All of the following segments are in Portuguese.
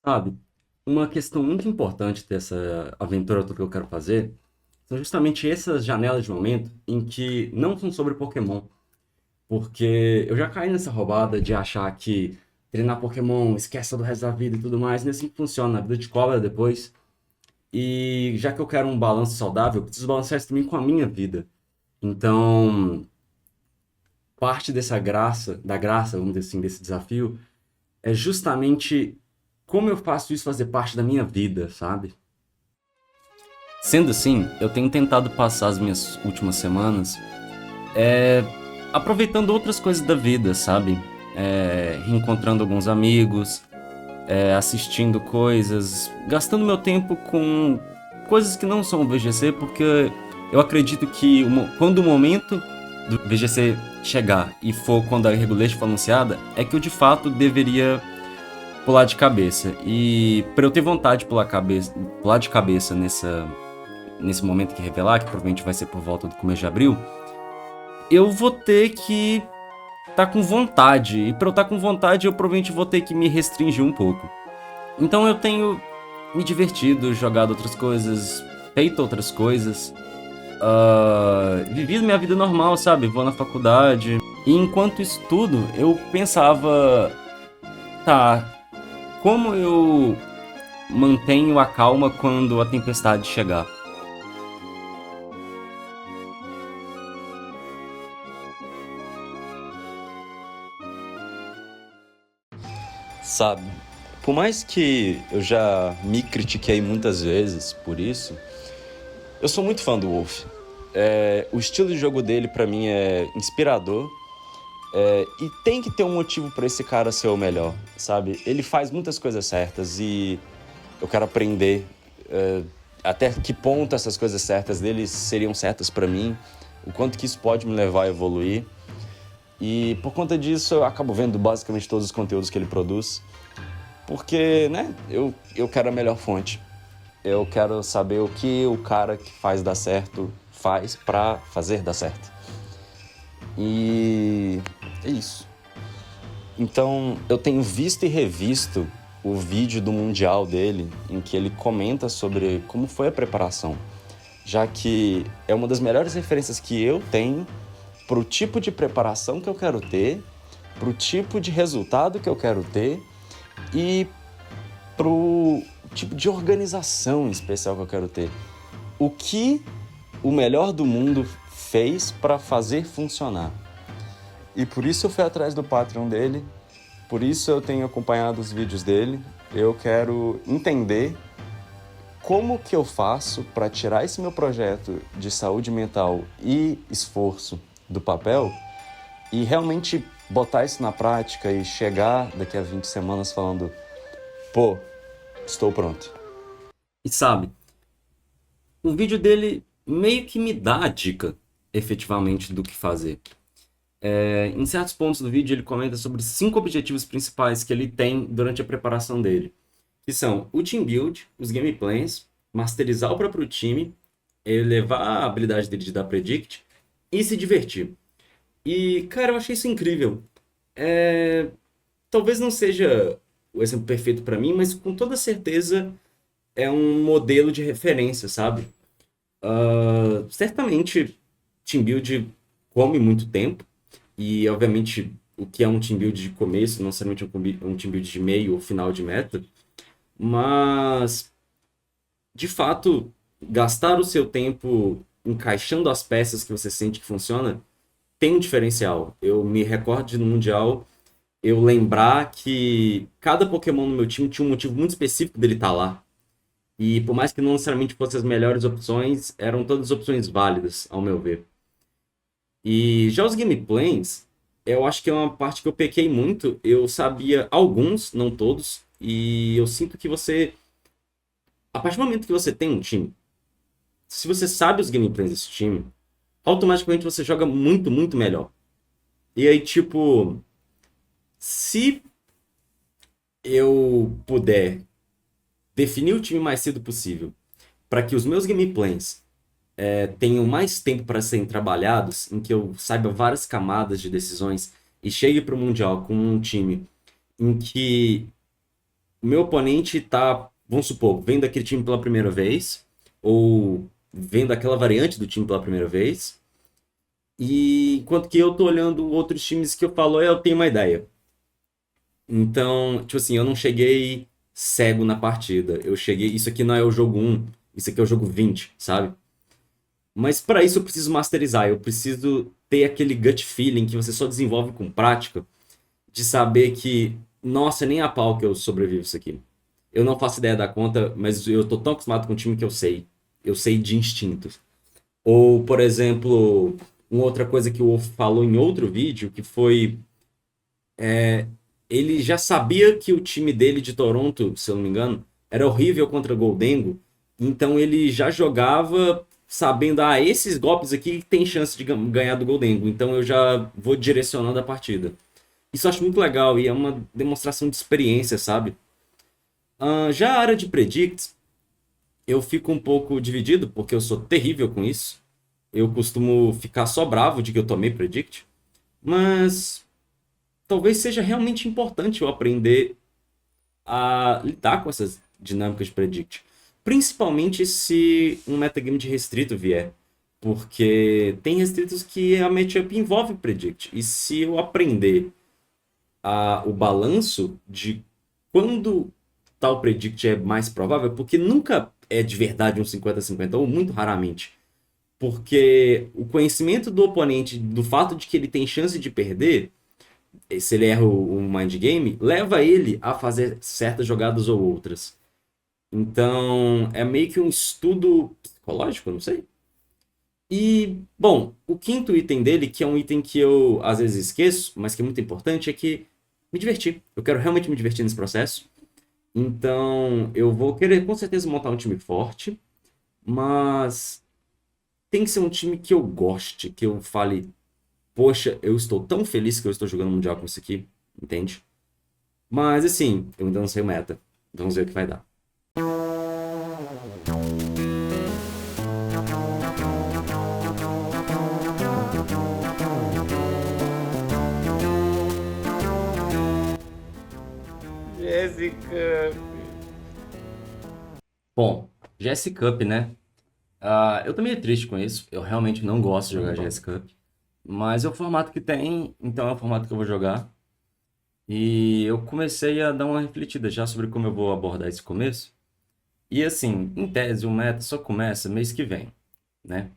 Sabe, uma questão muito importante dessa aventura toda que eu quero fazer são justamente essas janelas de momento em que não são sobre Pokémon. Porque eu já caí nessa roubada de achar que treinar Pokémon, esquece do resto da vida e tudo mais, não é assim que funciona, a vida te cobra depois. E já que eu quero um balanço saudável, eu preciso balancear isso também com a minha vida. Então, parte dessa graça, da graça, vamos dizer assim, desse desafio, é justamente como eu faço isso fazer parte da minha vida, sabe? Sendo assim, eu tenho tentado passar as minhas últimas semanas aproveitando outras coisas da vida, sabe? Reencontrando alguns amigos, assistindo coisas, gastando meu tempo com coisas que não são o VGC, porque eu acredito que quando o momento do VGC chegar e for quando a Regulation for anunciada, é que eu de fato deveria pular de cabeça. E para eu ter vontade de pular de cabeça nesse momento que revelar, que provavelmente vai ser por volta do começo de abril, eu vou ter que estar com vontade. E para eu estar com vontade, eu provavelmente vou ter que me restringir um pouco. Então eu tenho me divertido, jogado outras coisas, feito outras coisas, vivido minha vida normal, sabe? Vou na faculdade. E enquanto estudo, eu pensava, tá, como eu mantenho a calma quando a tempestade chegar? Sabe? Por mais que eu já me critiquei muitas vezes por isso, eu sou muito fã do Wolf. O estilo de jogo dele, pra mim, é inspirador. E tem que ter um motivo pra esse cara ser o melhor, sabe? Ele faz muitas coisas certas e eu quero aprender até que ponto essas coisas certas dele seriam certas pra mim, o quanto que isso pode me levar a evoluir. E por conta disso eu acabo vendo basicamente todos os conteúdos que ele produz, porque, né, eu quero a melhor fonte. Eu quero saber o que o cara que faz dar certo faz pra fazer dar certo. E é isso. Então, eu tenho visto e revisto o vídeo do Mundial dele, em que ele comenta sobre como foi a preparação, já que é uma das melhores referências que eu tenho pro tipo de preparação que eu quero ter, pro tipo de resultado que eu quero ter e pro tipo de organização especial que eu quero ter. O que o melhor do mundo fez para fazer funcionar. E por isso eu fui atrás do Patreon dele, por isso eu tenho acompanhado os vídeos dele. Eu quero entender como que eu faço para tirar esse meu projeto de saúde mental e esforço do papel e realmente botar isso na prática e chegar daqui a 20 semanas falando, pô, estou pronto. E sabe, o vídeo dele meio que me dá a dica, efetivamente, do que fazer. Em certos pontos do vídeo, ele comenta sobre 5 objetivos principais que ele tem durante a preparação dele, que são o team build, os gameplays, masterizar o próprio time, elevar a habilidade dele de dar predict e se divertir. E, cara, eu achei isso incrível. É, Talvez não seja o exemplo perfeito para mim, mas com toda certeza é um modelo de referência, sabe? Certamente, team build come muito tempo, e obviamente o que é um team build de começo, não necessariamente um team build de meio ou final de meta, mas de fato, gastar o seu tempo encaixando as peças que você sente que funciona tem um diferencial. Eu me recordo de no Mundial eu lembrar que cada Pokémon no meu time tinha um motivo muito específico dele estar lá. E por mais que não necessariamente fossem as melhores opções, eram todas opções válidas, ao meu ver. E já os gameplays, eu acho que é uma parte que eu pequei muito. Eu sabia alguns, não todos, e eu sinto que a partir do momento que você tem um time, se você sabe os gameplays desse time, automaticamente você joga muito, muito melhor. E aí, tipo, se eu puder definir o time mais cedo possível, para que os meus gameplays tenham mais tempo para serem trabalhados, em que eu saiba várias camadas de decisões e chegue para o Mundial com um time em que o meu oponente tá, vamos supor, vendo aquele time pela primeira vez, ou vendo aquela variante do time pela primeira vez, e enquanto que eu tô olhando outros times que eu falo, eu tenho uma ideia. Então, tipo assim, eu não cheguei cego na partida. Eu cheguei, isso aqui não é o jogo 1, isso aqui é o jogo 20, sabe? Mas para isso eu preciso masterizar, eu preciso ter aquele gut feeling que você só desenvolve com prática, de saber que, nossa, nem a pau que eu sobrevivo isso aqui. Eu não faço ideia da conta, mas eu tô tão acostumado com o time que eu sei. Eu sei de instinto. Ou, por exemplo, uma outra coisa que o Wolf falou em outro vídeo, que foi ele já sabia que o time dele de Toronto, se eu não me engano, era horrível contra Goldengo, então ele já jogava sabendo, esses golpes aqui tem chance de ganhar do Goldengo, então eu já vou direcionando a partida. Isso eu acho muito legal e é uma demonstração de experiência, sabe? Já a área de Predicts, eu fico um pouco dividido, porque eu sou terrível com isso. Eu costumo ficar só bravo de que eu tomei Predict, mas talvez seja realmente importante eu aprender a lidar com essas dinâmicas de Predict. Principalmente se um metagame de restrito vier. Porque tem restritos que a matchup envolve Predict. E se eu aprender o balanço de quando tal Predict é mais provável, porque nunca é de verdade um 50-50, ou muito raramente. Porque o conhecimento do oponente, do fato de que ele tem chance de perder, se ele erra o mind game, leva ele a fazer certas jogadas ou outras. Então, é meio que um estudo psicológico, não sei. E, bom, o quinto item dele, que é um item que eu às vezes esqueço, mas que é muito importante, é que me divertir. Eu quero realmente me divertir nesse processo. Então, eu vou querer com certeza montar um time forte, mas tem que ser um time que eu goste, que eu fale, poxa, eu estou tão feliz que eu estou jogando Mundial com isso aqui, entende? Mas assim, eu ainda não sei o meta. Vamos ver o que vai dar. Jessica. Bom, GS Cup, né? Eu tô meio triste com isso. Eu realmente não gosto de jogar GS Cup. Mas é o formato que tem, então é o formato que eu vou jogar. E eu comecei a dar uma refletida já sobre como eu vou abordar esse começo. E assim, em tese, o meta só começa mês que vem, né?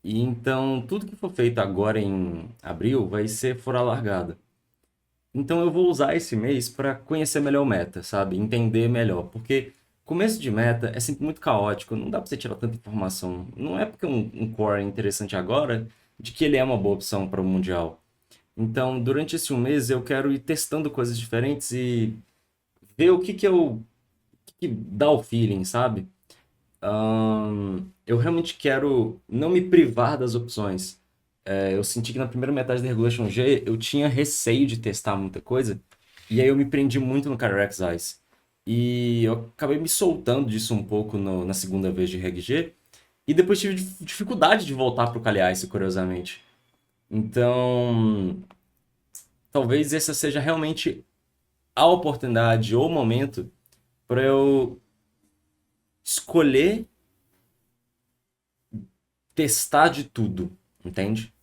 E então, tudo que for feito agora em abril vai ser fora largada. Então eu vou usar esse mês para conhecer melhor o meta, sabe? Entender melhor. Porque começo de meta é sempre muito caótico, não dá para você tirar tanta informação. Não é porque um core é interessante agora de que ele é uma boa opção para o Mundial. Então, durante esse um mês, eu quero ir testando coisas diferentes e ver o que dá o feeling, sabe? Eu realmente quero não me privar das opções. Eu senti que na primeira metade da Regulation G eu tinha receio de testar muita coisa, e aí eu me prendi muito no Carex Ice. E eu acabei me soltando disso um pouco na segunda vez de Reg G, e depois tive dificuldade de voltar pro Kali Ice, curiosamente. Então, talvez essa seja realmente a oportunidade ou o momento para eu escolher testar de tudo, entende?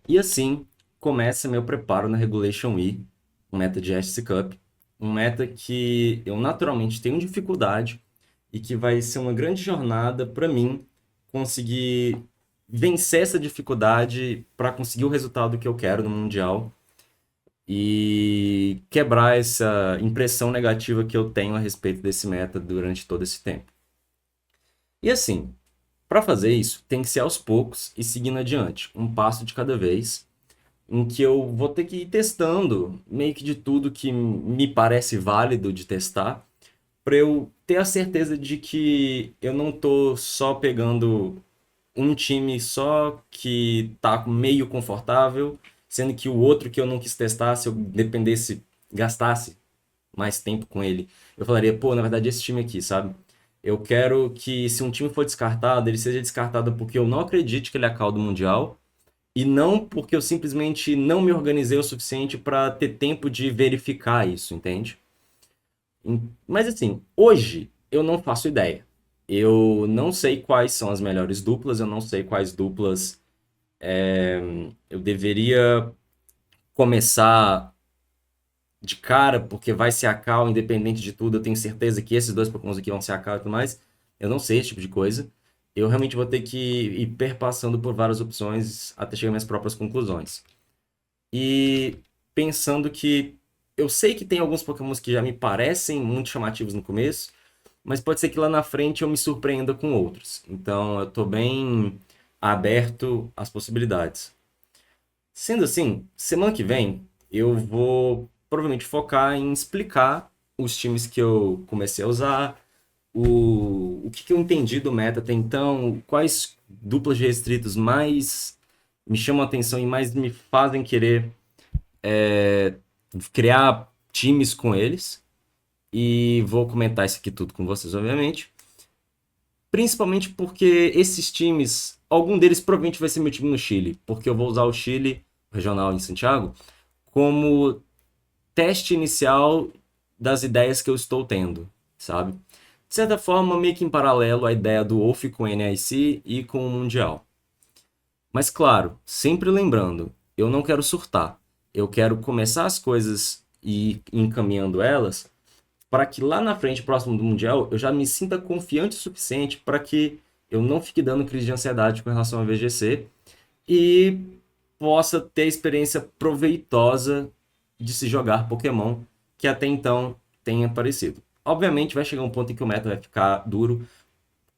E assim começa meu preparo na Regulation E, um meta de SC Cup, um meta que eu naturalmente tenho dificuldade e que vai ser uma grande jornada para mim conseguir vencer essa dificuldade para conseguir o resultado que eu quero no Mundial e quebrar essa impressão negativa que eu tenho a respeito desse meta durante todo esse tempo. E assim, para fazer isso, tem que ser aos poucos e seguindo adiante, um passo de cada vez, em que eu vou ter que ir testando meio que de tudo que me parece válido de testar, para eu ter a certeza de que eu não tô só pegando um time só que tá meio confortável, sendo que o outro que eu não quis testar, se eu dependesse, gastasse mais tempo com ele, eu falaria, pô, na verdade esse time aqui, sabe? Eu quero que se um time for descartado, ele seja descartado porque eu não acredite que ele é a cauda mundial e não porque eu simplesmente não me organizei o suficiente para ter tempo de verificar isso, entende? Mas assim, hoje eu não faço ideia. Eu não sei quais são as melhores duplas, eu não sei quais duplas eu deveria começar de cara, porque vai ser a Cal, independente de tudo. Eu tenho certeza que esses dois Pokémons aqui vão ser a Cal e tudo mais. Eu não sei esse tipo de coisa. Eu realmente vou ter que ir perpassando por várias opções até chegar às minhas próprias conclusões. E pensando que eu sei que tem alguns Pokémons que já me parecem muito chamativos no começo, mas pode ser que lá na frente eu me surpreenda com outros. Então eu tô bem aberto às possibilidades. Sendo assim, semana que vem eu vou provavelmente focar em explicar os times que eu comecei a usar, o que eu entendi do meta até então, quais duplas de restritos mais me chamam a atenção e mais me fazem querer criar times com eles. E vou comentar isso aqui tudo com vocês, obviamente. Principalmente porque esses times, algum deles provavelmente vai ser meu time no Chile, porque eu vou usar o Chile regional em Santiago como teste inicial das ideias que eu estou tendo, sabe? De certa forma, meio que em paralelo a ideia do Wolf com o NIC e com o Mundial. Mas claro, sempre lembrando, eu não quero surtar. Eu quero começar as coisas e ir encaminhando elas para que lá na frente, próximo do Mundial, eu já me sinta confiante o suficiente para que eu não fique dando crise de ansiedade com relação ao VGC e possa ter a experiência proveitosa de se jogar Pokémon que até então tem aparecido. Obviamente vai chegar um ponto em que o meta vai ficar duro,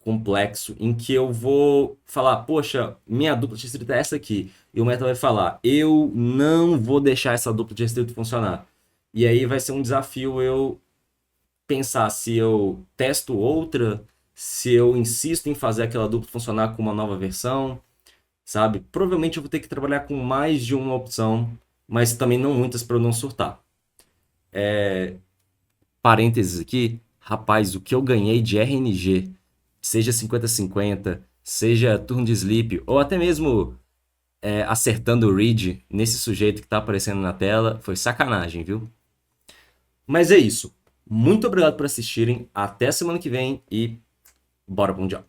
complexo, em que eu vou falar, poxa, minha dupla de restrito é essa aqui. E o meta vai falar, eu não vou deixar essa dupla de restrito funcionar. E aí vai ser um desafio eu pensar se eu testo outra, se eu insisto em fazer aquela dupla funcionar com uma nova versão, sabe? Provavelmente eu vou ter que trabalhar com mais de uma opção, mas também não muitas para eu não surtar. Parênteses aqui, rapaz, o que eu ganhei de RNG, seja 50-50, seja turno de sleep, ou até mesmo acertando o read nesse sujeito que tá aparecendo na tela, foi sacanagem, viu? Mas é isso. Muito obrigado por assistirem. Até semana que vem e bora pro Mundial.